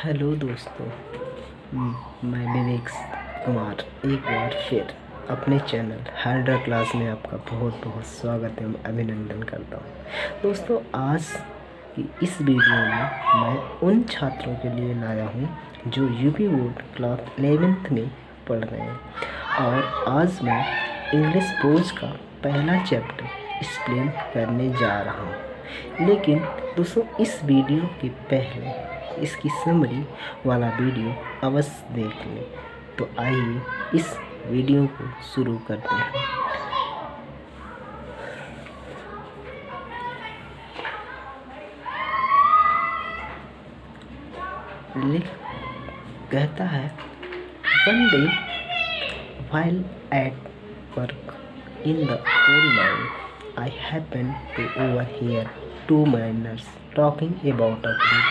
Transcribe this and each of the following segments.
Hello दोस्तों। मैं विवेक कुमार एक बार फिर अपने चैनल हार्डर क्लास में आपका बहुत बहुत स्वागत एवं अभिनंदन करता हूँ। दोस्तों, आज की इस वीडियो में मैं उन छात्रों के लिए लाया हूँ जो यूपी बोर्ड क्लास 11th में पढ़ रहे हैं, और आज मैं इंग्लिश बोर्ड का पहला चैप्टर एक्सप्लेन करने जा रहा हूँ। लेकिन दोस्तों, इस वीडियो के पहले इसकी समरी वाला वीडियो अवश्य देख लें। तो आइए इस वीडियो को शुरू करते हैं। कहता है, one day while at work in the coal mine, I happened to overhear two miners talking about a great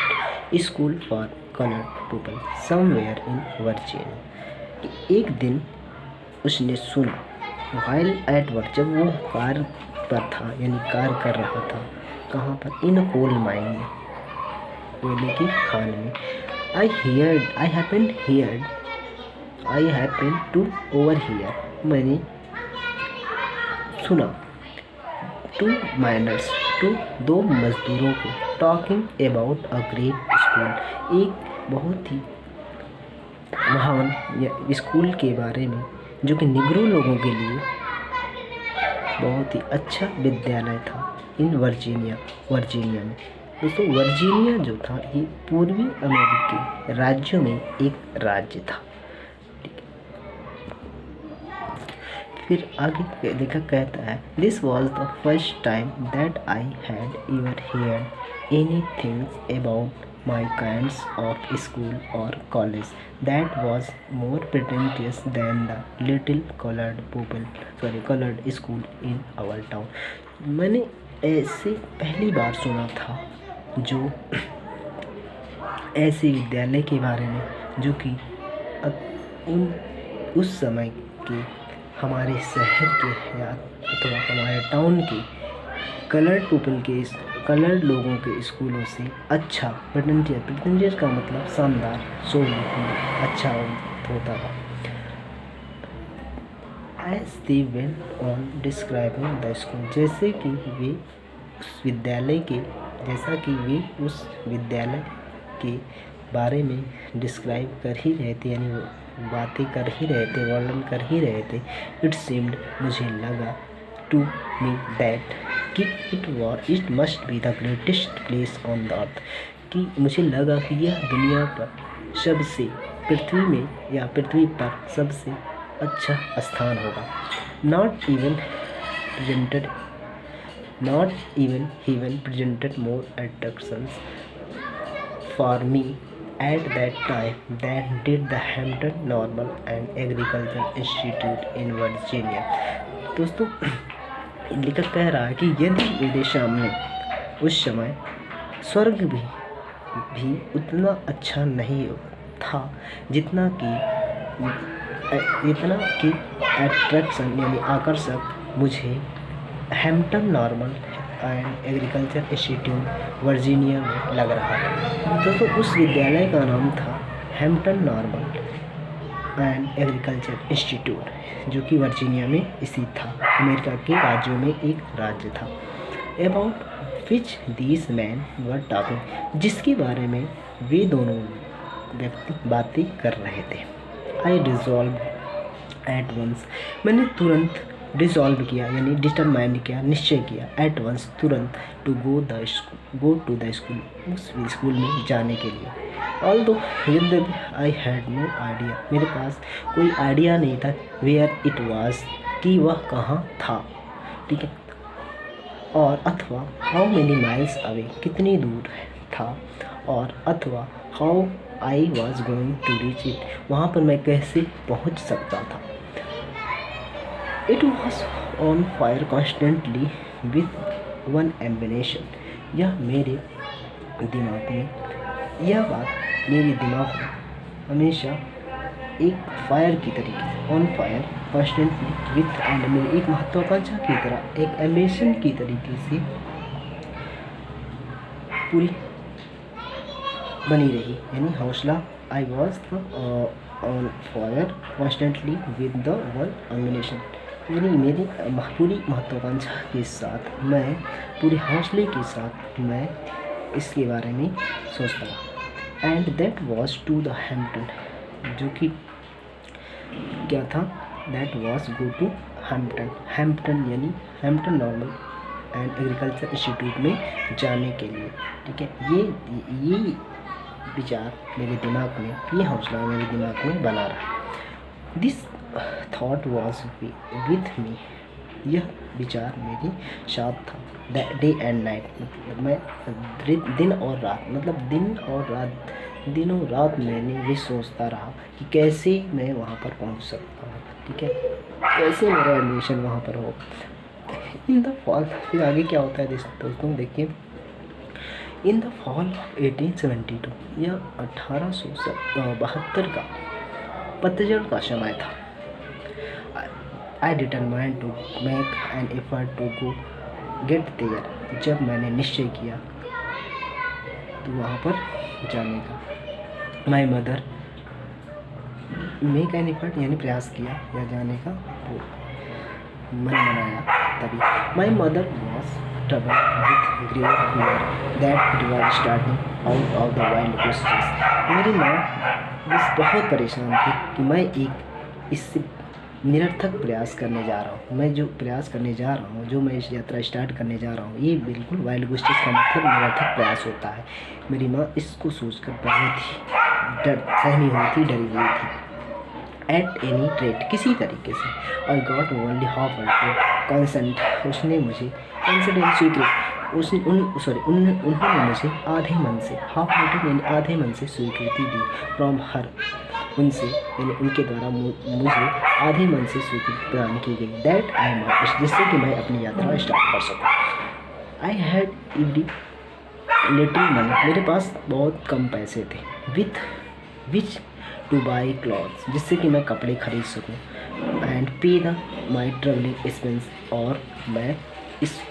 school for colored people somewhere in Virginia. एक दिन उसने सुना, while at work, जब वो कार्य पर था यानी कार्य कर रहा था, कहाँ पर? इन कोल माइन में, कोयले की खान में। I happened to overhear, मैंने सुना, दो मजदूरों को talking about a great school, एक बहुत ही महान स्कूल के बारे में, जो कि निग्रो लोगों के लिए बहुत ही अच्छा विद्यालय था इन वर्जीनिया में। दोस्तों, वर्जीनिया जो था ये पूर्वी अमेरिकी राज्यों में एक राज्य था। फिर आगे देखा, कहता है, this was the first time that I had ever heard anything about my kinds of school और college that was more pretentious than the little coloured school in our town. मैंने ऐसे पहली बार सुना था जो ऐसे विद्यालय के बारे में जो कि उस समय के हमारे शहर के या अथवा हमारे टाउन के कलर्ड लोगों के स्कूलों से अच्छा, प्रिटेंटियस का मतलब शानदार, अच्छा होता था। As they went on describing the school, जैसा कि वे उस विद्यालय के बारे में डिस्क्राइब कर ही रहे थे, यानी बातें कर ही रहे थे, वर्णन कर ही रहे थे। इट सीम्ड, मुझे लगा, टू मी दैट कि it must be the greatest place on the अर्थ, कि मुझे लगा कि यह दुनिया पर सबसे, पृथ्वी पर सबसे अच्छा स्थान होगा। Not even heaven presented more attractions for me at that time than did the Hampton Normal and Agricultural Institute in Virginia. दोस्तों, लेखक कह रहा है कि यदि मेरे सामने उस समय स्वर्ग भी उतना अच्छा नहीं था जितना कि अट्रैक्शन यानी आकर्षक मुझे Hampton normal and agriculture institute Virginia में लग रहा था। दोस्तों, उस विद्यालय का नाम था Hampton normal and agriculture institute, जो कि वर्जीनिया में स्थित था, अमेरिका के राज्यों में एक राज्य था। About which these man were talking, जिसके बारे में वे दोनों व्यक्ति बातें कर रहे थे। आई रिजॉल्व एट वंस, मैंने तुरंत डिसॉल्व किया यानी डिटरमाइन किया, निश्चय किया, एट वंस, तुरंत, to go to the school, उस स्कूल में जाने के लिए। ऑल्दो यद्यपि आई हैड नो आइडिया, मेरे पास कोई आइडिया नहीं था, वेयर इट वाज, कि वह कहाँ था, ठीक है, और अथवा हाउ मेनी माइल्स अवे, कितनी दूर था, और अथवा how I was going to reach it, वहाँ पर मैं कैसे पहुँच सकता था। It was on fire constantly with one ambition, यह मेरे दिमाग में हमेशा एक फायर की तरीके, on fire constantly with ambition, एक महत्वाकांक्षा की तरह, एक एम्बिशन की तरीके से पूरी बनी रही, यानी हौसला। I was on fire constantly with the one ambition, यानी मेरी पूरी महत्वाकांक्षा के साथ, मैं पूरे हौसले के साथ मैं इसके बारे में सोचता रहा। And that was to the Hampton, जो कि क्या था, that was go to Hampton. Hampton यानी Hampton normal and agriculture institute में जाने के लिए। ठीक है, ये विचार मेरे दिमाग में, ये हौसला मेरे दिमाग में बना रहा। This thought was with me, यह विचार मेरे साथ था डे एंड नाइट, मतलब मैं दिन और रात, मतलब दिनों रात मैंने ये सोचता रहा कि कैसे मैं वहाँ पर पहुँच सकता हूँ। ठीक है, कैसे मेरा एडमिशन वहाँ पर हो। इन द फॉल, फिर आगे क्या होता है दोस्तों देखिए। इन द फॉल ऑफ 1872, यह 1872 का पतझड़ का समय था। I determined to make an effort to go get there, जब मैंने निश्चय किया तो वहाँ पर जाने का। My mother make an effort यानी प्रयास किया या जाने का मन बनाया तभी। My mother was troubled with great fear that it was starting out of the wild gooses, मेरी माँ बस बहुत परेशान थी कि मैं एक इससे निरर्थक प्रयास करने जा रहा हूँ। मैं जो प्रयास करने जा रहा हूँ, जो मैं इस यात्रा स्टार्ट करने जा रहा हूँ, ये बिल्कुल वाइल्ड गोस्टेस का मतलब निरर्थक प्रयास होता है। मेरी माँ इसको सोचकर बहुत ही सहमी हुई थी, डरी हुई थी। एट एनी रेट, किसी तरीके से। I got only half consent, उसने मुझे कंसिडेंट स्वीकृत, उन्होंने मुझे आधे मन से, हाफ हार्टेड यानी आधे मन से स्वीकृति दी। फ्रॉम हर, उनसे यानी उनके द्वारा मुझे आधे मन से स्वीकृति प्रदान की गई। दैट आई मार्च, जिससे कि मैं अपनी यात्रा स्टार्ट कर सकूँ। आई हैड लिटिल मनी, मेरे पास बहुत कम पैसे थे। With which two by clothes, जिससे कि मैं कपड़े खरीद सकूँ। एंड पे द माई ट्रेवलिंग एक्सपेंस, और मैं इस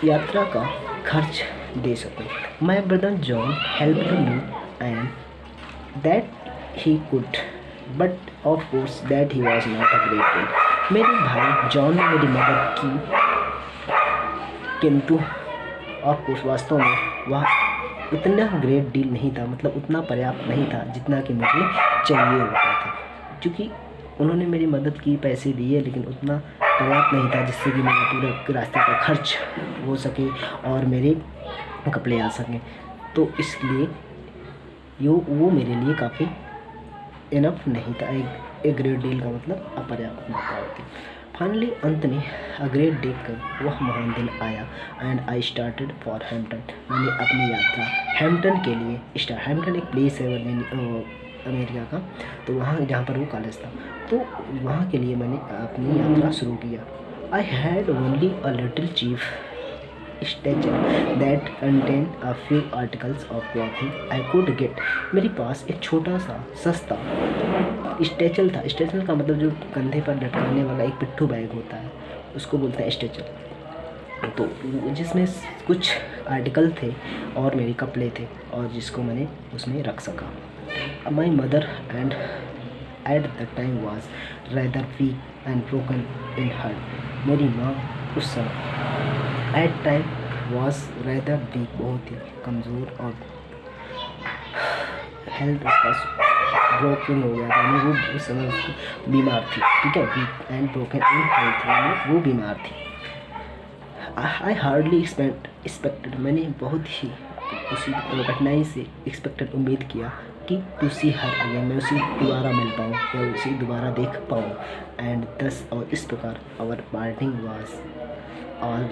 यात्रा का खर्च दे सकूँ। My brother John helped me and that he could, but of course that he was not a great deal. मेरे भाई जॉन ने मेरी मदद की, किंतु ऑफ कोर्स वास्तव में वह इतना ग्रेट डील नहीं था, मतलब उतना पर्याप्त नहीं था जितना कि मुझे चाहिए होता था। क्योंकि उन्होंने मेरी मदद की, पैसे दिए, लेकिन उतना पर्याप्त नहीं था जिससे कि मेरा पूरा रास्ते का खर्च हो सके और मेरे कपड़े आ सकें। तो इसलिए वो मेरे लिए काफ़ी इनफ नहीं था। एक ग्रेट डील का मतलब अपर्याप्त मात्रा होती। फाइनली अंत में ग्रेट डे का वह महान दिन आया and I started for Hampton, मैंने अपनी यात्रा हैम्पटन के लिए स्टार्ट। हैम्पटन एक प्लेस है अमेरिका का, तो वहाँ जहाँ पर वो कॉलेज था, तो वहाँ के लिए मैंने अपनी यात्रा शुरू किया। I had only a little chief stature that contain a few articles of clothing I could get, मेरे पास एक छोटा सा सस्ता स्टेचल था। स्टेचल का मतलब जो कंधे पर लटकाने वाला एक पिट्ठू बैग होता है, उसको बोलते हैं स्टेचल। तो जिसमें कुछ आर्टिकल थे और मेरे कपड़े थे, और जिसको मैंने उसमें रख सका। My mother and at the time was rather weak and broken in heart, मेरी माँ उस समय at time was rather weak, बहुत ही कमज़ोर और हेल्थ उसका ब्रोकन हो गया था, यानी वो उस समय उसको बीमार थी। ठीक है, weak and broken in health, यानी वो बीमार थी। आई हार्डली एक्सपेक्टेड, मैंने बहुत ही उसी कठिनाई से एक्सपेक्टेड उम्मीद किया कि टू सी हर अगेन, मैं उसे दोबारा मिल पाऊँ या उसे दोबारा देख पाऊँ। एंड दस, और इस प्रकार our parting was all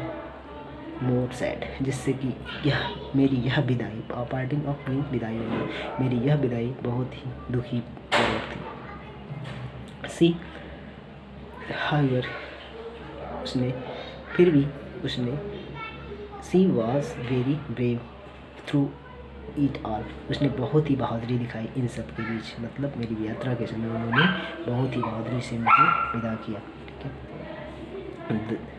more sad, जिससे कि यह मेरी यह विदाई, पार्टिंग ऑफ मीन विदाई होगी, मेरी यह विदाई बहुत ही दुखी पूर्वक थी। सी हाउएवर, उसने फिर भी उसने she was very brave through it all, उसने बहुत ही बहादुरी दिखाई इन सब के बीच, मतलब मेरी यात्रा के समय उन्होंने बहुत ही बहादुरी से मुझे विदा किया। ठीक है,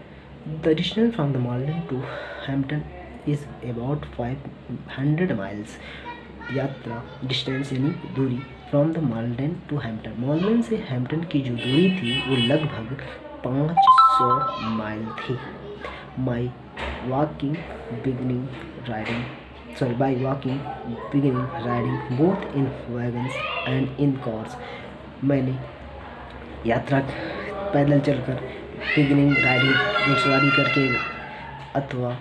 The distance from the Malden to Hampton is about 500 miles. यात्रा डिस्टेंस यानी दूरी फ्रॉम द मालडेन टू हैम्पटन, मालडेन से हैम्पटन की जो दूरी थी वो लगभग 500 माइल थी। My walking beginning riding by walking beginning riding both in wagons and in cars, मैंने यात्रा पैदल चलकर बिगिनिंग राइडिंग घुड़सवारी करके अथवा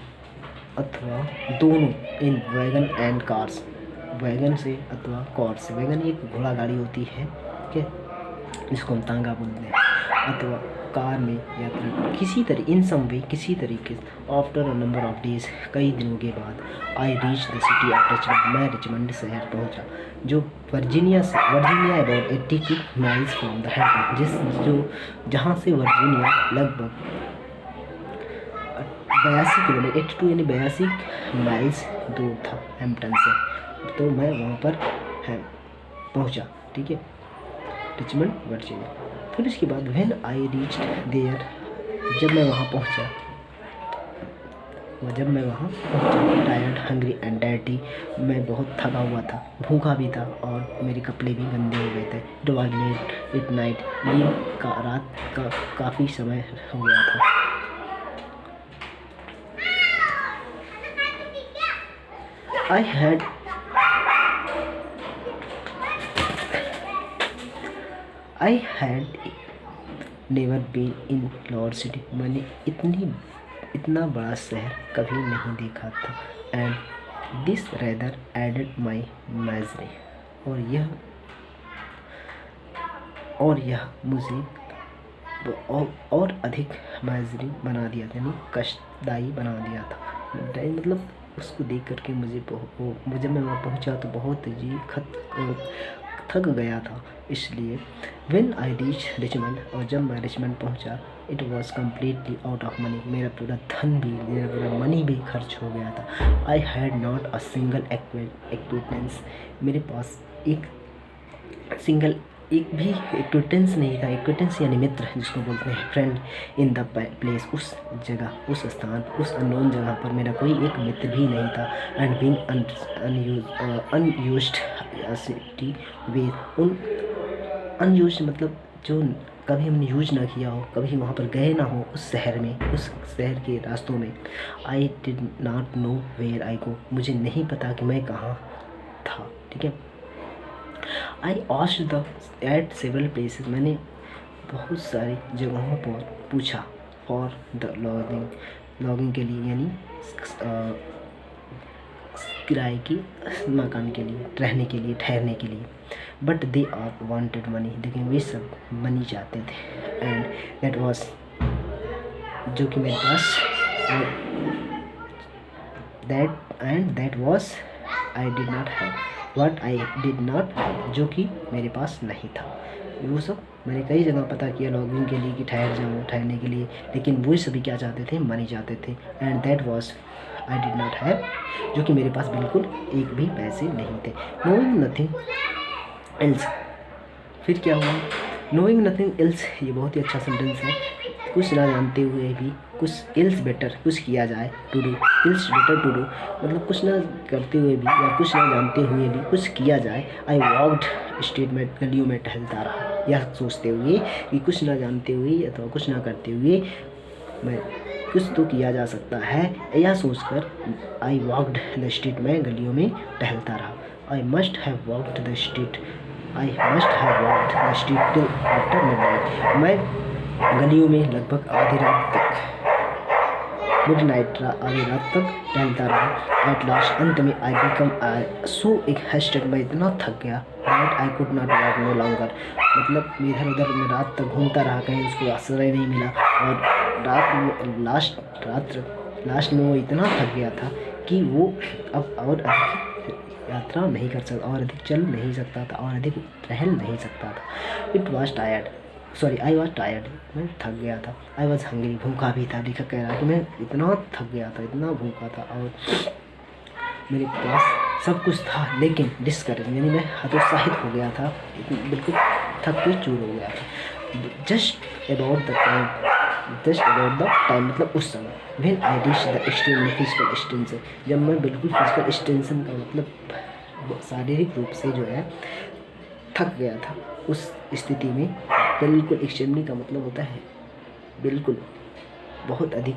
दोनों इन वैगन एंड कार्स, वैगन से अथवा कार से, वैगन एक घोड़ा गाड़ी होती है ठीक है जिसको हम तांगा बोलते हैं, अथवा कार में यात्रा किसी तरह इन सम वे किसी तरीके से। After a number of days कई दिनों के बाद I reach the city of Richmond, मैं रिचमंड शहर पहुंचा जो Virginia about 82 miles from the Hampton, जहां से वर्जीनिया लगभग 82 किलोमीटर 82 यानी 82 माइल्स दूर था हैम्पटन से। तो मैं वहाँ पर पहुँचा ठीक है रिचमंड वर्जीनिया। फिर उसके बाद व्हेन आई रीच्ड देयर, जब मैं वहाँ पहुँचा टायर्ड हंग्री एंड डर्टी, मैं बहुत थका हुआ था, भूखा भी था और मेरे कपड़े भी गंदे हो गए थे। It was late at night, रात का काफ़ी समय हो गया था। I had never been in large city, मैंने इतना बड़ा शहर कभी नहीं देखा था। And this rather added my misery, और यह मुझे और अधिक misery बना दिया था, यानी कष्टदायी बना दिया था। मतलब उसको देख करके जब मैं वहाँ पहुँचा तो बहुत ही थक गया था। इसलिए व्हेन आई रीच रिचमंड, और जब मैं रिचमंड पहुंचा, it was completely out of money, मेरा पूरा मनी भी खर्च हो गया था। I had not a single acquaintance, मेरे पास एक भी एक्विटेंस नहीं था। एक्विटेंस यानी मित्र जिसको बोलते हैं फ्रेंड। इन द प्लेस, उस जगह, उस स्थान, उस अननोन जगह पर मेरा कोई एक मित्र भी नहीं था। And being unused city way, unused मतलब जो कभी हमने यूज ना किया हो, कभी वहाँ पर गए ना हो, उस शहर के रास्तों में। I did not know where I go, मुझे नहीं पता कि मैं कहाँ था ठीक है। I asked at several places, मैंने बहुत सारी जगहों पर पूछा फॉर द लॉगिंग के लिए, यानी किराए की मकान के लिए, रहने के लिए, ठहरने के लिए। But they are wanted money, लेकिन वे सब मनी चाहते थे। एंड दैट वाज, जो कि मेरे पास that was I did not have, what I did not, जो कि मेरे पास नहीं था। वो सब मैंने कई जगह पता किया लॉगिंग के लिए कि ठहरने के लिए, लेकिन वो सभी क्या चाहते थे, मनी चाहते थे। And that was I did not have, जो कि मेरे पास बिल्कुल एक भी पैसे नहीं थे। नोइंग नथिंग एल्स, फिर क्या हुआ, नोइंग नथिंग एल्स, ये बहुत ही अच्छा सेंटेंस है। कुछ ना जानते हुए भी कुछ एल्स बेटर, कुछ किया जाए, to do, else better to do, मतलब कुछ ना करते हुए भी या कुछ ना जानते हुए भी कुछ किया जाए। आई वॉक्ड स्ट्रीट में, गलियों में टहलता रहा, यह सोचते हुए कि कुछ ना जानते हुए अथवा कुछ ना करते हुए मैं कुछ तो किया जा सकता है, यह सोचकर आई वॉक्ड द स्ट्रीट, में गलियों में टहलता रहा। I must have walked the street till after midnight, मैं गलियों में लगभग आधी रात तक टहलता रहा। एट लास्ट, अंत में आई बिकम सो एक्सहॉस्टेड, मैं इतना थक गया that I could not walk no longer, मतलब इधर उधर मैं रात तक घूमता रहा, कहीं उसको आश्रय नहीं मिला। और लास्ट में वो इतना थक गया था कि वो अब और अधिक यात्रा नहीं कर सकता, और अधिक चल नहीं सकता था, और अधिक टहल नहीं सकता था। आई वॉज टायर्ड, मैं थक गया था। आई वॉज हंग्री, भूखा भी था। लेखक कह रहा है कि मैं इतना थक गया था, इतना भूखा था, और मेरे पास सब कुछ था, लेकिन डिस्करेज, यानी मैं हतोत्साहित हो गया था, बिल्कुल थक के चूर हो गया था। जस्ट अबाउट द टाइम मतलब उस समय, when I reach the extreme physical extension, जब मैं बिल्कुल फिजिकल एक्सटेंशन का मतलब शारीरिक रूप से जो है थक गया था। उस स्थिति में बिल्कुल एक्सट्रीमली का मतलब होता है बिल्कुल बहुत अधिक,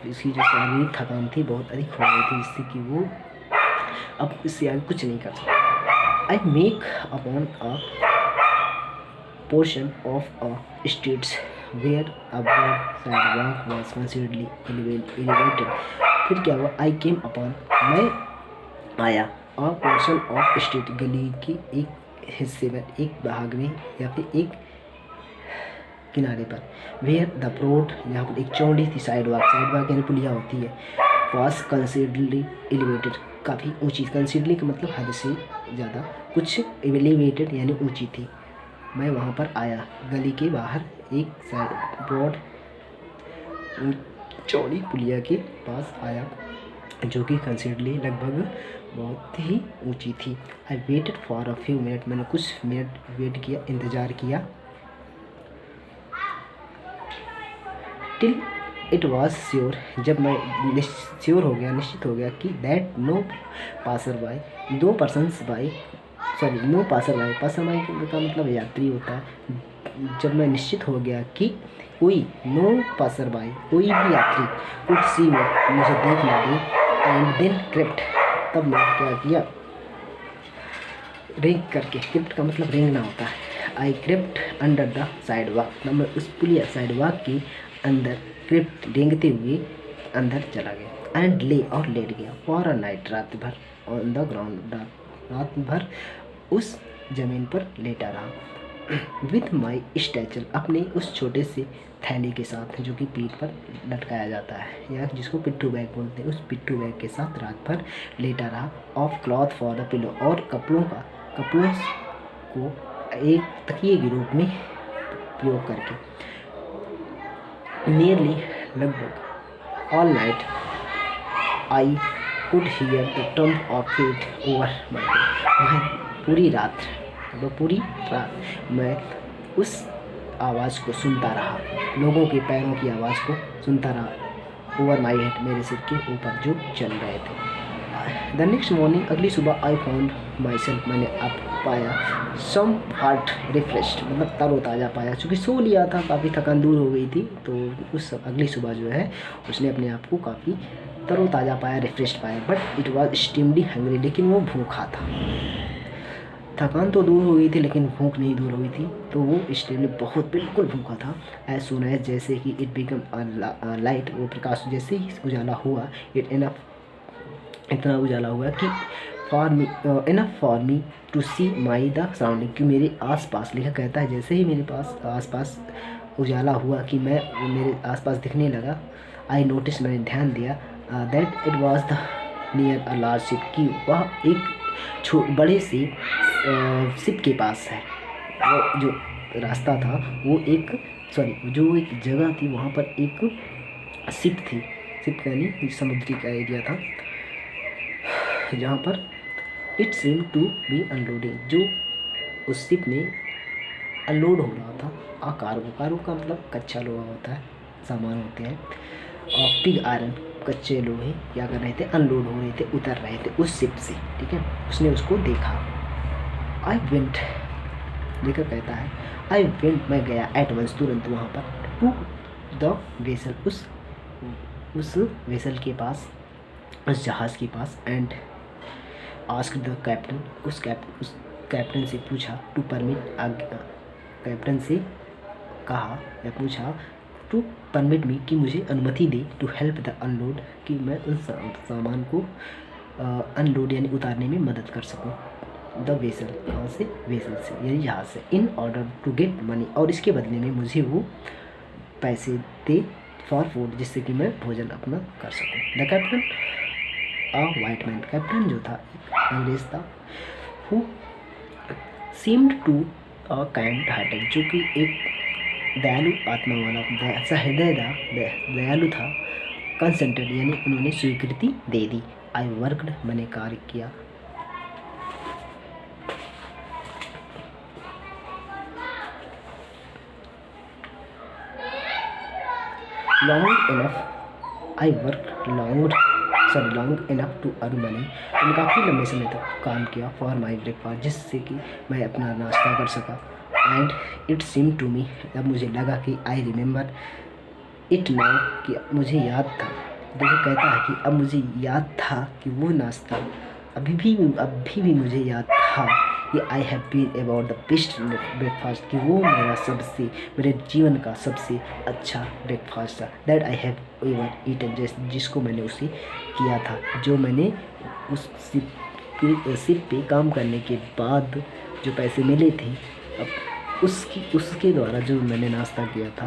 इसकी जो शारीरिक थकान थी बहुत अधिक हो गई थी, जिससे कि वो अब इससे आगे कुछ नहीं कर सकता। I make upon a portion of a streets where a broad sidewalk was considerably elevated। फिर क्या हुआ, आई केम अपॉन, मैं आया, अ पोर्शन ऑफ स्ट्रीट, गली की एक हिस्से में, एक भाग में या फिर एक किनारे पर, वेयर द ब्रॉड, यहाँ पर एक चौड़ी थी साइडवॉक यानी पुलिया होती है, वॉज कंसिडरली एलिवेटेड, काफ़ी ऊंची, कंसिडरली का मतलब हद से ज़्यादा, कुछ एलिवेटेड यानी ऊंची थी। मैं वहाँ पर आया, गली के बाहर एक साइड ब्रॉड चौड़ी पुलिया के पास आया, जो कि कंसिडरली लगभग बहुत ही ऊंची थी। I waited for a few minute, मैंने कुछ मिनट वेट किया, इंतज़ार किया, टिल इट वॉज श्योर, जब मैं श्योर हो गया, निश्चित हो गया कि that no passer by, no passer by का मतलब यात्री होता है। जब मैं निश्चित हो गया कि कोई नो पासर बाय, कोई भी यात्री कुछ सी में मुझे देख ना दे, एंड देन क्रिप्ट, तब मैं क्या किया, रेंग करके, क्रिप्ट का मतलब रेंगना होता है। आई क्रिप्ट अंडर द साइडवॉक, तब मैं उस पुलिया साइडवॉक के अंदर क्रिप्ट रेंगते हुए अंदर चला गया, एंड ले और लेट गया, फॉर अ नाइट, रात भर, ऑन द ग्राउंड, रात भर उस ज़मीन पर लेटा रहा, विथ माई स्टैचल, अपने उस छोटे से थैली के साथ, जो कि पीठ पर लटकाया जाता है या जिसको पिट्ठू बैग बोलते हैं, उस पिट्ठू बैग के साथ रात भर लेटा रहा, of cloth for the pillow, और कपड़ों को एक तकिए के रूप में प्रयोग करके, नियरली लगभग all night I could hear the Trump of feet over my, मैं पूरी रात मैं उस आवाज़ को सुनता रहा, लोगों के पैरों की आवाज़ को सुनता रहा, ओवर माई हेड, मेरे सिर के ऊपर जो चल रहे थे। द नेक्स्ट मॉर्निंग, अगली सुबह, आई फाउंड माई सेल्फ, मैंने आप पाया, सम हार्ट रिफ्रेश्ड, मतलब तरोताज़ा पाया, चूँकि सो लिया था, काफ़ी थकान दूर हो गई थी, तो उस अगली सुबह जो है उसने अपने आप को काफ़ी तरोताज़ा पाया, रिफ्रेश्ड पाया, but it was extremely hungry, लेकिन वो भूखा था। थकान तो दूर हो गई थी लेकिन भूख नहीं दूर हुई थी, तो वो एक्सट्रीमली बहुत बिल्कुल भूखा था। एज सून एज, जैसे कि इट बिकम लाइट, वो प्रकाश जैसे ही उजाला हुआ, इतना उजाला हुआ कि enough for me to see my the surrounding, कि मेरे आसपास, लिखा कहता है जैसे ही मेरे पास आसपास उजाला हुआ कि मैं मेरे आसपास दिखने लगा, आई नोटिस, मैंने ध्यान दिया, that it was the near a large ship, कि वह एक बड़े से शिप के पास है। वो जो रास्ता था वो जो एक जगह थी वहाँ पर एक शिप थी, शिप यानी समुद्री का एरिया था, जहाँ पर it seem to be unloading, जो उस शिप में अनलोड हो रहा था। कार्गो का मतलब कच्चा लोहा होता है, सामान होते हैं, और पिग आयरन, कच्चे लोहे क्या कर रहे थे, अनलोड हो रहे थे, उतर रहे थे उस शिप से, ठीक है। उसने उसको देखा, आई वेंट, देखा कहता है, आई वेंट, मैं गया, एट वंस, तुरंत वहाँ पर, टू द वेसल, उस वेसल के पास, उस जहाज़ के पास, एंड आस्क द कैप्टन, उस कैप्टन से पूछा, टू परमिट, कैप्टन से कहा या पूछा, टू परमिट मी, कि मुझे अनुमति दे, टू हेल्प द अनलोड, कि मैं उन सामान को अनलोड यानी उतारने में मदद कर सकूं, द वेसल, कहाँ से, वेसल से यानी जहाज़ से, in order to get money, और इसके बदले में मुझे वो पैसे दे, फॉर फूड, जिससे कि मैं भोजन अपना कर सकूं। The captain a white man, captain जो था एक अंग्रेज था, who seemed to a kind hearted, जो कि एक दयालु आत्मा वाला, दयालु था, कंसेंटेड यानी उन्होंने स्वीकृति दे दी, आई वर्कड, मैंने कार्य किया, long enough, I work long long enough to earn money. मैंने काफ़ी लंबे समय तक काम किया फॉर माई ब्रेकफास्ट, जिससे कि मैं अपना नाश्ता कर सका। And it seem to me, अब मुझे लगा कि आई रिमेंबर इट नाउ, कि मुझे याद था। देखो कहता है कि अब मुझे याद था कि वो नाश्ता अभी भी मुझे याद था कि I have been about the best breakfast, कि वो मेरे जीवन का सबसे अच्छा ब्रेकफास्ट था। That I have ever eaten, जिसको मैंने उसे किया था, जो मैंने उस शिप पे काम करने के बाद जो पैसे मिले थे, अब उसके द्वारा जो मैंने नाश्ता किया था,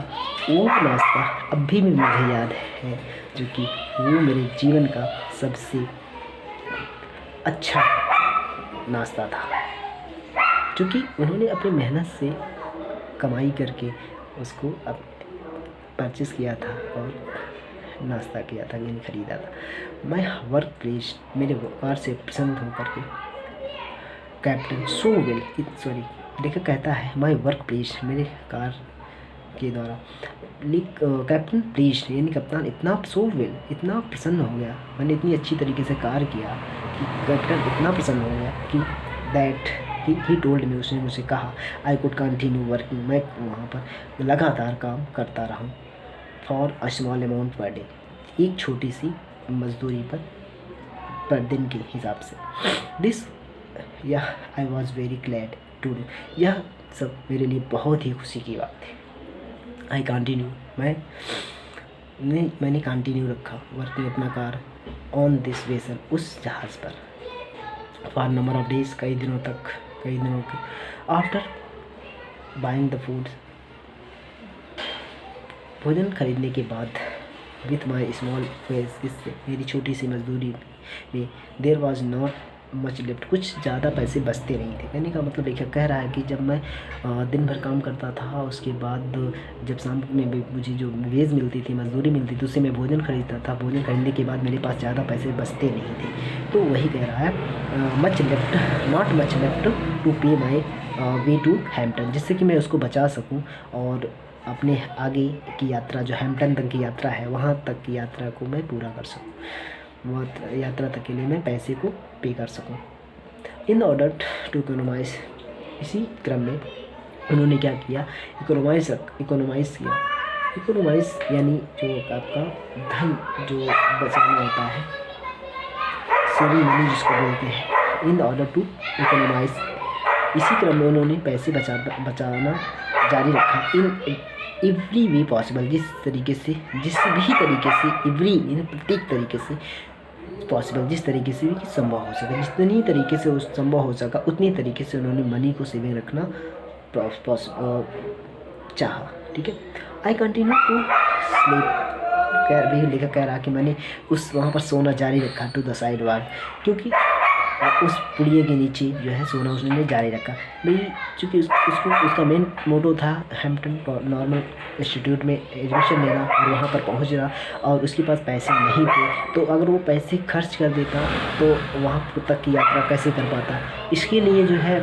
वो नाश्ता अभी भी मुझे याद है, जो कि वो मेरे जीवन का सबसे अच्छा नाश्ता था, क्योंकि उन्होंने अपनी मेहनत से कमाई करके उसको अब परचेस किया था और नाश्ता किया था, यानी ख़रीदा था। मैं वर्क प्लेस, मेरे कार से प्रसन्न होकर के कैप्टन सो वेल देखा कहता है माई वर्क प्लेस, मेरे कार के द्वारा कैप्टन प्लीज, यानी कप्तान इतना सो वेल, इतना प्रसन्न हो गया, मैंने इतनी अच्छी तरीके से कार किया कि कैप्टन इतना प्रसन्न हो गया कि दैट ही टोल्ड मी, उसने मुझे कहा आई कुड कंटिन्यू वर्किंग, मैं वहाँ पर लगातार काम करता रहूँ for a small amount per day, एक छोटी सी मजदूरी पर दिन के हिसाब से। This I was very glad to do, यह सब मेरे लिए बहुत ही खुशी की बात थी। आई कंटिन्यू, मैंने कंटिन्यू रखा वर्किंग अपना कार ऑन दिस वेसल, उस जहाज़ पर फॉर नंबर ऑफ डेज, कई दिनों के आफ्टर बाइंग द फूड, भोजन खरीदने के बाद, विथ माई स्मॉल वेज, इससे मेरी छोटी सी मजदूरी में there was not much left, कुछ ज़्यादा पैसे बचते नहीं थे। कहने का मतलब लेखक कह रहा है कि जब मैं दिन भर काम करता था, उसके बाद जब शाम में मुझे जो वेज मिलती थी, मजदूरी मिलती थी, उससे मैं भोजन खरीदता था, भोजन खरीदने के बाद मेरे पास ज़्यादा पैसे बचते नहीं थे। तो वही कह रहा है much left, not much left to pay my way to Hampton, जिससे कि मैं उसको बचा सकूँ और अपने आगे की यात्रा, जो हैम्पटन तक की यात्रा है, वहाँ तक की यात्रा को मैं पूरा कर सकूँ, वह यात्रा तक के लिए मैं पैसे को पे कर सकूं। इन ऑर्डर टू इकोनोमाइज, इसी क्रम में उन्होंने क्या किया, इकोनोमाइज किया। इकोनोमाइज यानी जो आपका धन जो बचाना होता है, सेविंग मनी जिसको बोलते हैं। इन ऑर्डर टू इकोनोमाइज, इसी क्रम में उन्होंने पैसे बचाना जारी रखा। इन एवरी वे पॉसिबल, जिस भी तरीके से प्रत्येक तरीके से पॉसिबल, जिस तरीके से भी संभव हो सके, जितनी तरीके से संभव हो सका उतनी तरीके से उन्होंने मनी को सेविंग रखना चाहा। ठीक है। आई कंटिन्यू टू स्लीप, लेखक कह रहा कि मैंने वहाँ पर सोना जारी रखा, टू द साइड वाल, क्योंकि उस पुड़िये के नीचे जो है सोना उसने जारी रखा। भाई चूँकि उसका मेन मोटो था हैम्पटन नॉर्मल इंस्टीट्यूट में एडमिशन लेना और वहाँ पर पहुँचना, और उसके पास पैसे नहीं थे, तो अगर वो पैसे खर्च कर देता तो वहाँ तक की यात्रा कैसे कर पाता। इसके लिए जो है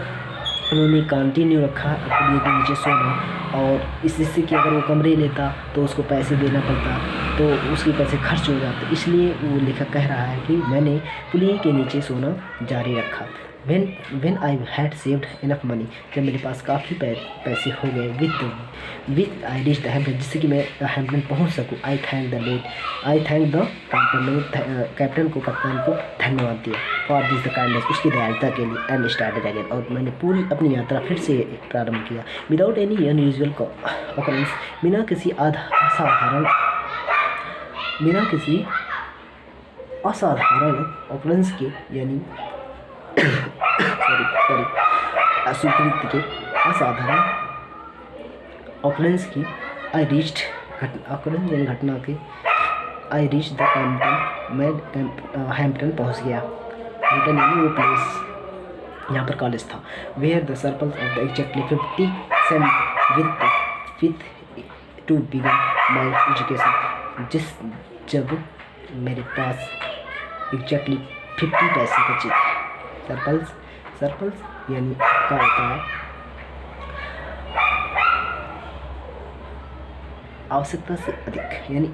उन्होंने कंटिन्यू रखा पुड़िये के नीचे सोना, और इससे कि अगर वो कमरे लेता तो उसको पैसे देना पड़ता, तो उसके पैसे खर्च हो जाते। इसलिए वो लेखक कह रहा है कि मैंने पुलिये के नीचे सोना जारी रखा। When I had saved enough money, जब मेरे पास काफ़ी पैसे हो गए, with I reached हैम्पटन, जिससे कि मैं हैम्पटन पहुंच सकूं। I thank the कैप्टन को धन्यवाद दिया for this the kindness, उसकी दयालुता के लिए, and started again, और मैंने पूरी अपनी यात्रा फिर से प्रारंभ किया। Without any unusual occurrence, बिना किसी असाधारण occurrence के, यानी अस्वीकृति के, असाधारण ऑकरेंस की, आई रीच्ड ऑकरेंस यानी घटना के, आई रीच द हैम्पटन, मैं हैम्पटन पहुंच गया। हैम्पटन यानी वो प्लेस, यहाँ पर कॉलेज था, where the circles of the exactly 50 cent with to begin my education, जब मेरे पास एग्जैक्टली 50 पैसे बचे थे। सर्कल्स यानी क्या होता है, आवश्यकता से अधिक यानी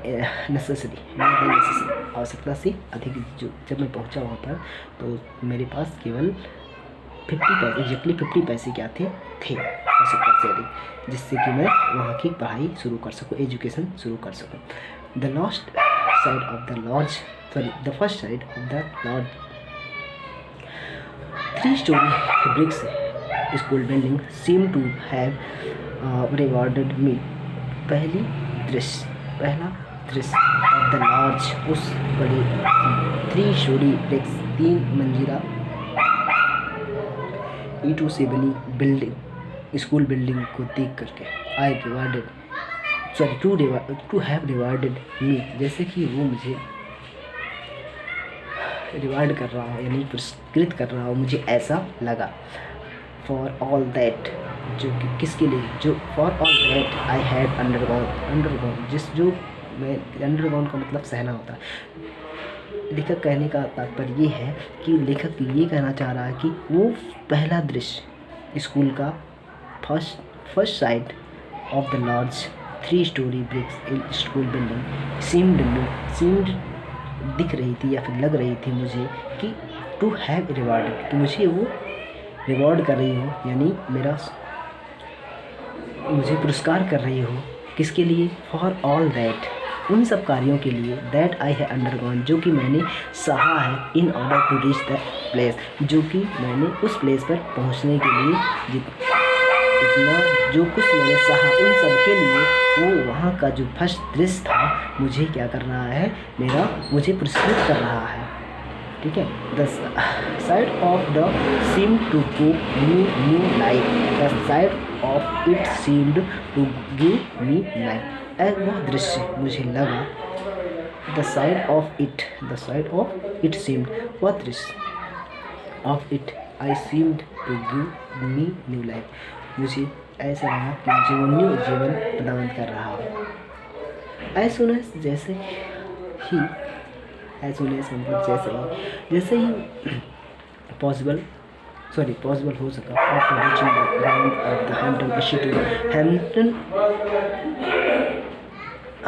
नेसेसरी आवश्यकता से अधिक जो जब मैं पहुंचा वहाँ पर तो मेरे पास केवल 50 पैसे क्या थे आवश्यकता से अधिक, जिससे कि मैं वहाँ की पढ़ाई शुरू कर सकूँ, एजुकेशन शुरू कर सकूँ। The first sight of the large 3-story bricks school building seemed to have rewarded me। पहला दृश्य ऑफ द लॉज, उस बड़ी 3-story bricks 3 मंजिला ईंटों से बनी बिल्डिंग स्कूल बिल्डिंग को देख करके टू हैव रिवार्डेड मी, जैसे कि वो मुझे रिवार्ड कर रहा हो यानी पुरस्कृत कर रहा हो, मुझे ऐसा लगा। फॉर ऑल दैट, जो कि किसके लिए, जो for all that I had undergone जो मैं अंडरगॉन का मतलब सहना होता है। लेखक कहने का तात्पर्य ये है कि लेखक ये कहना चाह रहा है कि वो पहला दृश्य स्कूल का first sight of the large 3-story bricks school building seemed दिख रही थी या फिर लग रही थी मुझे कि टू हैव रिवार्डेड, कि मुझे वो रिवॉर्ड कर रही हो यानी मुझे पुरस्कार कर रही हो। किसके लिए? फॉर ऑल दैट, उन सब कार्यों के लिए, दैट आई है अंडरगॉन, जो कि मैंने सहा है, in order to reach the place, जो कि मैंने उस प्लेस पर पहुंचने के लिए जितना जो कुछ मैंने सहा उन सब के लिए वो वहाँ का जो फर्स्ट दृश्य था मुझे क्या कर रहा है, मुझे पुरस्कृत कर रहा है। ठीक है। The sight of the seem to give me new life, the sight of it seemed to give me life, वह दृश्य मुझे लगा। The sight of it seemed, वह दृश्य of it I seemed to give me new life, मुझे ऐसा लगा कि मुझे वो न्यू जीवन प्रदान कर रहा है। एज सुन एज जैसे ही पॉसिबल हो सका after reaching the ground of the Hampton institute,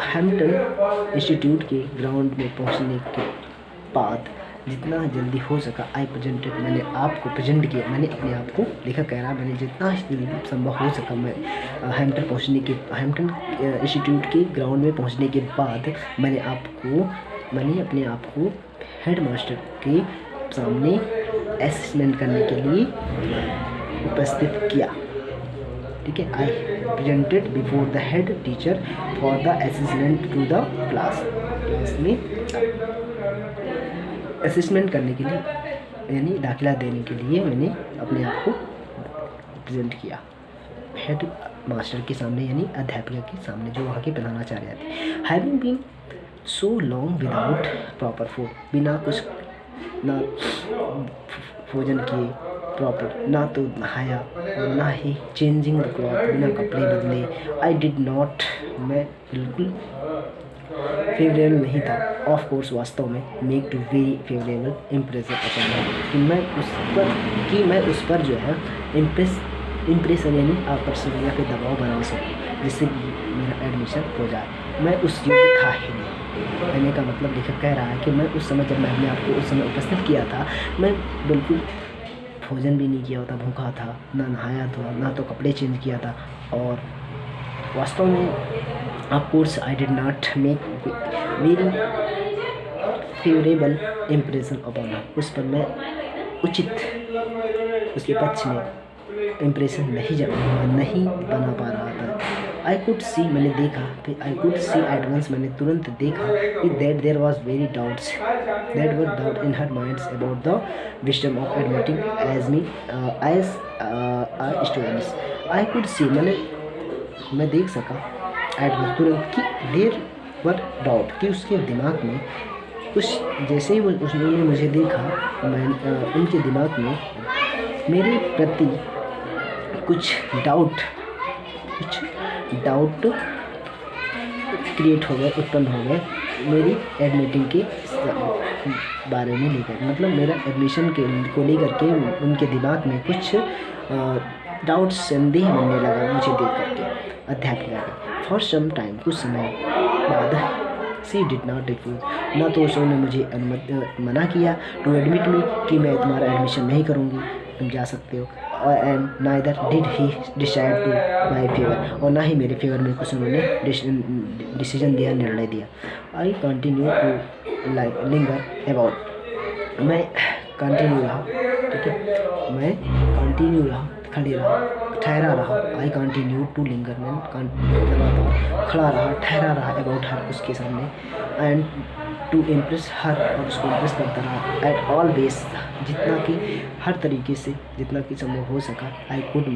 Hampton institute के ग्राउंड में पहुंचने के बाद जितना जल्दी हो सका मैंने अपने आप को, लेखक कह रहा मैंने जितना जल्दी संभव हो सका मैं हैम्पटन इंस्टीट्यूट के ग्राउंड में पहुंचने के बाद मैंने अपने आप को हेडमास्टर के सामने असेसमेंट करने के लिए उपस्थित किया। ठीक है। I presented before the head teacher for the assessment to the class में असेसमेंट करने के लिए यानी दाखिला देने के लिए मैंने अपने आप को प्रेजेंट किया हेड मास्टर के सामने यानी अध्यापिका के सामने जो वहाँ के प्रधानाचार्य थे। Having been so long without proper food, बिना कुछ ना भोजन किए प्रॉपर, ना तो नहाया और ना ही चेंजिंग द क्लॉथ, बिना कपड़े बदले। आई डिड नॉट, मैं बिल्कुल फेवरेबल नहीं था। ऑफ कोर्स वास्तव में make to very favourable impression upon कि मैं उस पर जो है इम्प्रेशन यानी आकर्षण या फिर दबाव बना सकूँ जिससे मेरा एडमिशन हो जाए। मैं उस योग्य था ही नहीं। कहने का मतलब लेखक कह रहा है कि मैं उस समय जब मैं अपने आप को उस समय उपस्थित किया था मैं बिल्कुल भोजन भी नहीं किया होता, भूखा था, ना नहाया था, ना तो कपड़े चेंज किया था और वास्तव में of course I did not make very favourable impression upon her, उस पर मैं उचित उसके पक्ष में इम्प्रेशन नहीं बना पा रहा था। आई कुड सी, मैंने देखा, फिर I could see at once, मैंने तुरंत देखा कि that there was very doubts that were doubt in her minds about the wisdom of admitting as me as our students. I could see, मैं देख सका एट वंस तुरंत कि there were doubt कि उसके दिमाग में कुछ, जैसे ही उसने मुझे देखा मैं उनके दिमाग में मेरे प्रति कुछ डाउट क्रिएट हो गए, उत्पन्न हो गए मेरी एडमिटिंग के बारे में लेकर, मतलब मेरा एडमिशन को लेकर के उनके दिमाग में कुछ डाउट संदेह बनने लगा मुझे देख करके। अध्यापिका के फॉर सम टाइम, कुछ समय बाद, सी डिड नॉट रिफ्यूज, ना तो उसने मुझे मना किया टू एडमिट मी कि मैं तुम्हारा एडमिशन नहीं करूँगी, तुम जा सकते हो, and neither did he decide to my favour, और ना ही मेरे फेवर में कुछ उन्होंने डिसीजन दिया, निर्णय दिया। I continue to linger about, मैं कंटिन्यू रहा, ठीक है, मैं कंटिन्यू रहा, खड़े रहा, ठहरा रहा। आई कंटिन्यू टू लिंगर, मैं लगातार खड़ा रहा, ठहरा रहा, अबाउट हर, उसके सामने, एंड टू इम्प्रेस हर, और उसको इम्प्रेस करता रहा, एट ऑल वेज, जितना कि हर तरीके से, जितना कि संभव हो सका। I could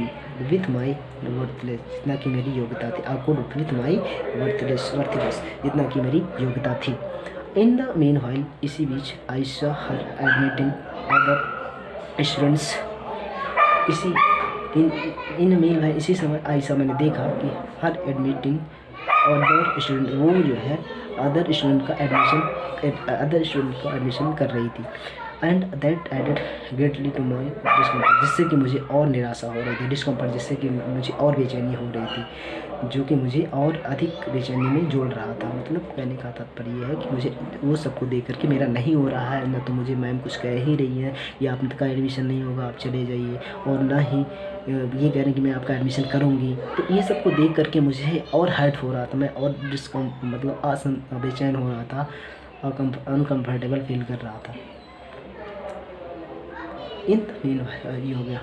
with my worthless, जितना कि मेरी योग्यता थी। I could with my worthless, जितना कि मेरी योग्यता थी। इन द मीन वाइल, इसी बीच, I saw her admitting other students, in meanwhile, इसी समय ऐसा मैंने देखा कि हर एडमिटिंग अदर स्टूडेंट, वो जो है अदर स्टूडेंट का एडमिशन कर रही थी। And that added greatly to my discomfort, जिससे कि मुझे और निराशा हो रही थी, डिस्कम्फर्ट, जिससे कि मुझे और बेचैनी हो रही थी, जो कि मुझे और अधिक बेचैनी में जोड़ रहा था। मतलब कहने का तात्पर्य यह है कि मुझे वो सबको देख करके मेरा नहीं हो रहा है, ना तो मुझे मैम कुछ कह ही रही है या आपका एडमिशन नहीं होगा, आप चले जाइए, और ना ही ये कह रहे हैं कि मैं आपका एडमिशन करूँगी। तो ये सबको देख करके मुझे और हर्ट हो रहा था, मैं और मतलब बेचैन हो रहा था और अनकम्फर्टेबल फील कर रहा था। इन फील ये हो गया।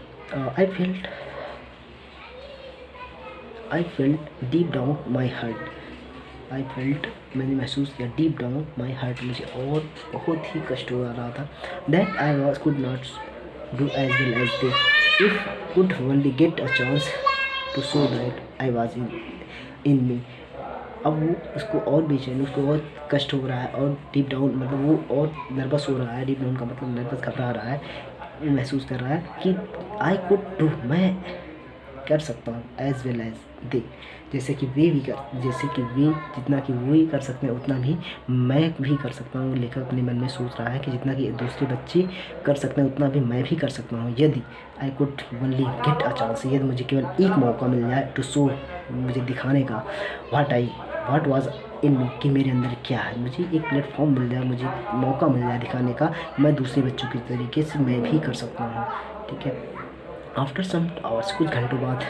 I felt deep down my heart, मैंने महसूस किया डीप डाउन माई हार्ट, मुझे और बहुत ही कष्ट हो रहा था। That I could not do as well as they, if could only get a chance to show that I was in me. अब वो उसको और बेचैन, उसको और कष्ट हो रहा है, और डीप डाउन मतलब वो और नर्वस हो रहा है। डीप डाउन का मतलब नर्वस, घबरा रहा है, महसूस कर रहा है कि आई कुड डू, मैं कर सकता हूँ, एज वेल एज दे, जैसे कि वे जितना कि वो ही कर सकते हैं उतना भी मैं भी कर सकता हूँ। लेखक अपने मन में सोच रहा है कि जितना कि दूसरे बच्चे कर सकते हैं उतना भी मैं भी कर सकता हूँ, यदि I could only get a chance, यदि मुझे केवल एक मौका मिल जाए टू शो, मुझे दिखाने का, व्हाट वाज इन मी, कि मेरे अंदर क्या है, मुझे एक प्लेटफॉर्म मिल जाए, मुझे मौका मिल जाए दिखाने का, मैं दूसरे बच्चों के तरीके से मैं भी कर सकता हूँ, ठीक है। आफ्टर सम आवर्स, कुछ घंटों बाद,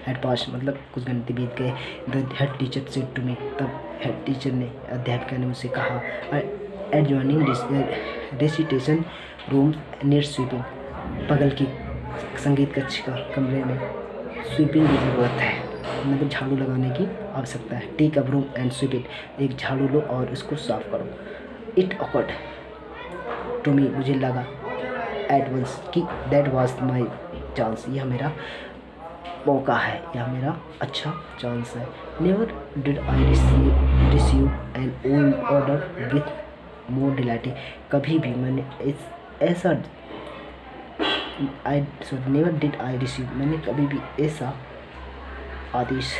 हेड पास मतलब कुछ घंटे बीत गए, the head teacher said to me, तब हेड टीचर ने, अध्यापिका ने मुझसे कहा, adjoining recitation room needs sweeping, बगल की संगीत कक्ष का कमरे में स्वीपिंग की ज़रूरत है, मतलब झाड़ू लगाने की आवश्यकता है। Take a broom and sweep it, एक झाड़ू लो और इसको साफ करो। इट ऑकर्ड टू मी, मुझे लगा एट वंस कि दैट वाज माई चांस, यह मेरा मौका है, यह मेरा अच्छा चांस है। Never did I receive an old order with more delighting, कभी भी मैंने नेवर डिड आई रिसीव, मैंने कभी भी ऐसा आदेश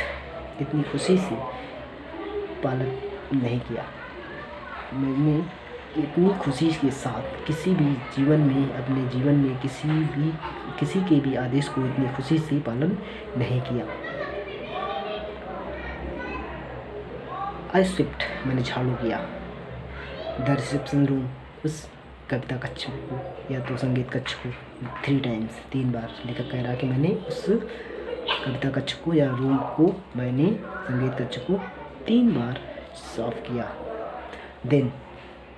इतनी खुशी से पालन नहीं किया। मैंने इतनी खुशी के साथ किसी भी अपने जीवन में किसी के भी आदेश को इतनी खुशी से पालन नहीं किया। आई स्विप्ट, मैंने झाड़ू किया। द रिसेप्शन रूम, उस कविता कक्ष को या तो संगीत कक्ष को 3 टाइम्स, 3 बार। लेखक कह रहा है कि मैंने उस कविता कक्ष को या रूम को, मैंने संगीत कक्ष को 3 बार साफ किया। देन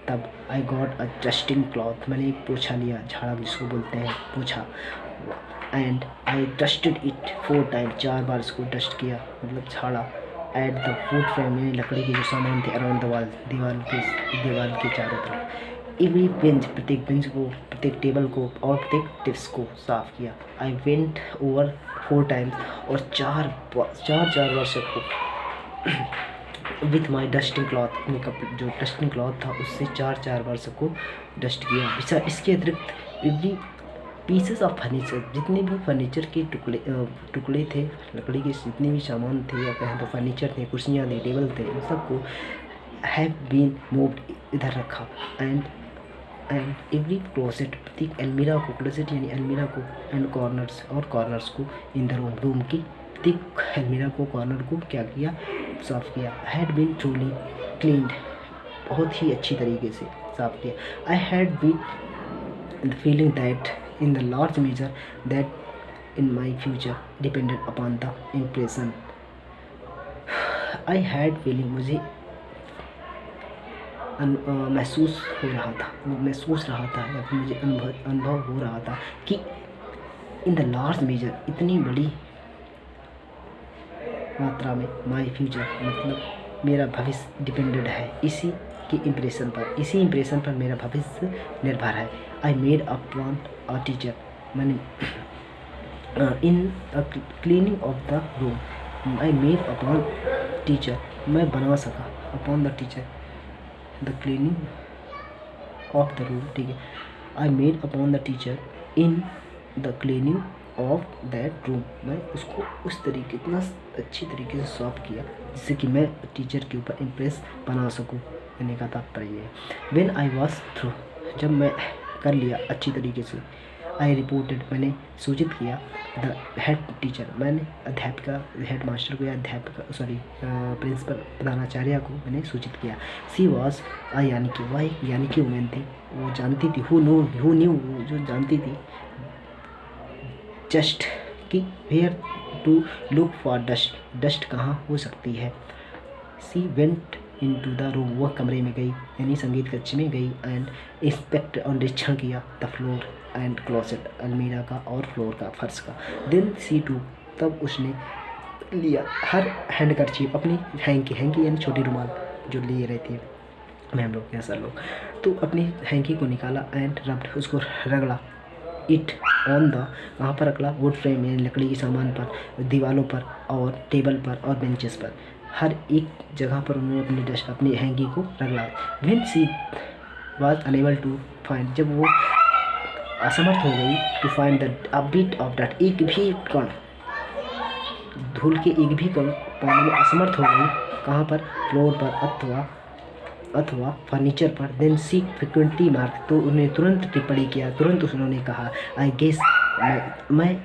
तब I got a dusting cloth, मैंने एक पोछा लिया, झाड़ा जिसको बोलते हैं पोछा, and I dusted it 4 time, 4 बार इसको डस्ट किया, मतलब झाड़ा। एट द वुड फ्रेम, मैंने लकड़ी के जो सामान थे, अराउंड द वॉल, दीवार के चारों तरफ। एवरी बेंच, प्रत्येक बेंच को, प्रत्येक टेबल को और प्रत्येक टिप्स को साफ किया। आई वेंट ओवर 4 टाइम्स, और चार बार सबको विथ माई डस्टिंग क्लॉथ, जो डस्टिंग क्लॉथ था उससे 4 बार सबको डस्ट किया। इसके अतिरिक्त एवरी पीसेस ऑफ फर्नीचर, जितने भी फर्नीचर के टुकड़े थे, लकड़ी के जितने भी सामान थे, या कहें तो फर्नीचर थे, कुर्सियाँ थी, टेबल थे, उन सबको हैव बीन मूव्ड, इधर रखा। एंड एंड एवरी क्लोसेट, प्रत्येक अलमीरा को, क्लोसेट यानी अलमीरा को, एंड कॉर्नर्स को इन द रूम की प्रत्येक अलमीरा को, कॉर्नर को क्या किया, साफ़ किया। हैड बीन ट्रूली क्लीन्ड, बहुत ही अच्छी तरीके से साफ़ किया। I had been feeling that in the large measure that in my future depended upon the impression. I had feeling, मुझे महसूस हो रहा था, या फिर मुझे अनुभव हो रहा था कि इन द लार्ज मेजर, इतनी बड़ी मात्रा में, माई फ्यूचर मतलब मेरा भविष्य डिपेंडेड है इसी इम्प्रेशन पर मेरा भविष्य निर्भर है। I made upon a teacher, मैंने in cleaning of the room, I made upon teacher, मैं बना सका, upon the teacher the cleaning of the room, ठीक है। I made upon the teacher in the cleaning of that room, मैं उसको उस तरीके, इतना अच्छी तरीके से साफ किया जिससे कि मैं टीचर के ऊपर इम्प्रेस बना सकूं, कहने का तात्पर्य है। व्हेन आई वॉज थ्रू, जब मैं कर लिया अच्छी तरीके से, आई रिपोर्टेड, मैंने सूचित किया द हेड टीचर, मैंने अध्यापिका, हेड मास्टर को या प्रिंसिपल, प्रधानाचार्य को मैंने सूचित किया। सी वॉज यानी कि वह एक यानी कि वुमेन थी, वो जानती थी, हु न्यू, जो जानती थी, जस्ट कि where to look for dust कहाँ हो सकती है। She went into the room, वह कमरे में गई, यानी संगीत कक्ष में गई, एंड इंस्पेक्ट और निरीक्षण किया द फ्लोर एंड क्लोसेट, अलमीरा का और फ्लोर का, फर्श का। देन सी टू, तब उसने लिया हर हैंडकरचीफ, अपनी हैंकी यानी छोटी रुमाल जो लिए रहती है मैम लोग या सर लोग, तो अपनी हैंकी को निकाला एंड रब्ड, उसको रगड़ा, इट ऑन द, कहाँ पर रगड़ा, वुड फ्रेम यानी लकड़ी के सामान पर, दीवारों पर और टेबल पर और बेंचेस पर, हर एक जगह पर उन्होंने अपनी हैंकी को रगड़ा। When she was unable to find, जब वो असमर्थ हो गई, to find the a bit of dust, एक भी कण, धूल के एक भी कण पाने में असमर्थ हो गई, कहाँ पर, फ्लोर पर अथवा फर्नीचर पर। देन सी फ्रिक्वेंटली मार्क, तो उन्हें तुरंत टिप्पणी किया, तुरंत उन्होंने कहा, आई गेस, मैं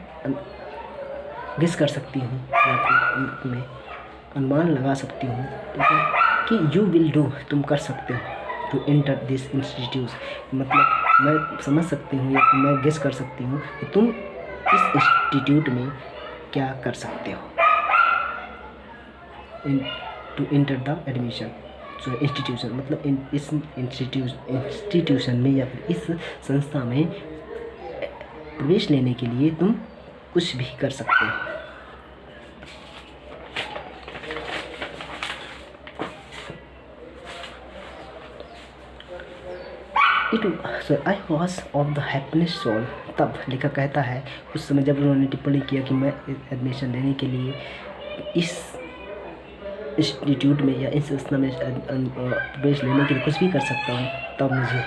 गेस कर सकती हूँ, या फिर मैं अनुमान लगा सकती हूँ, ठीक है, कि यू विल डू, तुम कर सकते हो, टू एंटर दिस इंस्टीट्यूट, मतलब मैं समझ सकती हूँ या मैं गेस कर सकती हूँ कि तुम इस इंस्टीट्यूट में क्या कर सकते हो, to enter the admission, institution मतलब इस इंस्टीट्यूशन में या फिर इस संस्था में प्रवेश लेने के लिए तुम कुछ भी कर सकते हो। I was of the happiness soul, तब लेखक कहता है उस समय जब उन्होंने टिप्पणी किया कि मैं एडमिशन लेने के लिए इस इंस्टीट्यूट में या इस संस्था में प्रवेश लेने के लिए कुछ भी कर सकता हूँ, तब मुझे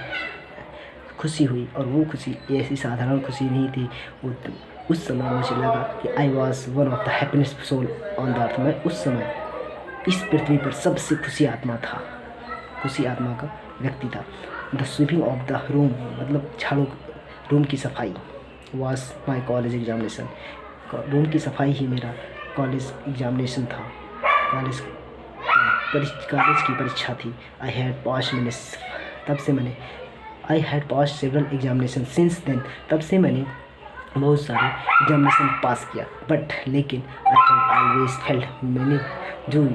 खुशी हुई। और वो खुशी ऐसी साधारण खुशी नहीं थी, वो उस समय मुझे लगा कि I was one of the happiness soul on the earth, मैं उस समय इस पृथ्वी पर सबसे खुशी आत्मा का व्यक्ति था। The sweeping of the room, मतलब झाड़ू, रूम की सफाई, was my college examination, room की सफाई ही मेरा कॉलेज एग्जामिनेशन था, कॉलेज की परीक्षा थी। आई हैड पास, मैंने तब से मैंने, I had pass several examination since then, तब से मैंने बहुत सारे एग्जामिनेशन पास किया, बट लेकिन आई हैड ऑलवेज फेल्ट, मैंने जो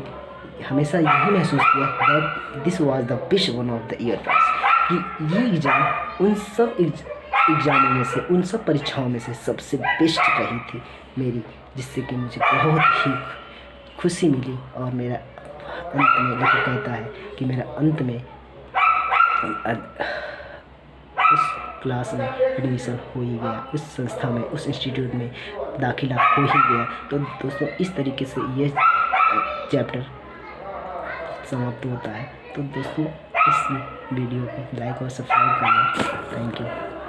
हमेशा यही महसूस किया that this was the best one of the year pass, कि ये एग्ज़ाम उन सब एग्ज़ामों में से, उन सब परीक्षाओं में से सबसे बेस्ट रही थी मेरी, जिससे कि मुझे बहुत ही खुशी मिली। और मेरा अंत में लेखक कहता है कि मेरा अंत में उस क्लास में एडमिशन हो ही गया, उस संस्था में, उस इंस्टीट्यूट में दाखिला हो ही गया। तो दोस्तों इस तरीके से ये चैप्टर समाप्त होता है। तो दोस्तों इस वीडियो को लाइक और सब्सक्राइब करना। Thank you.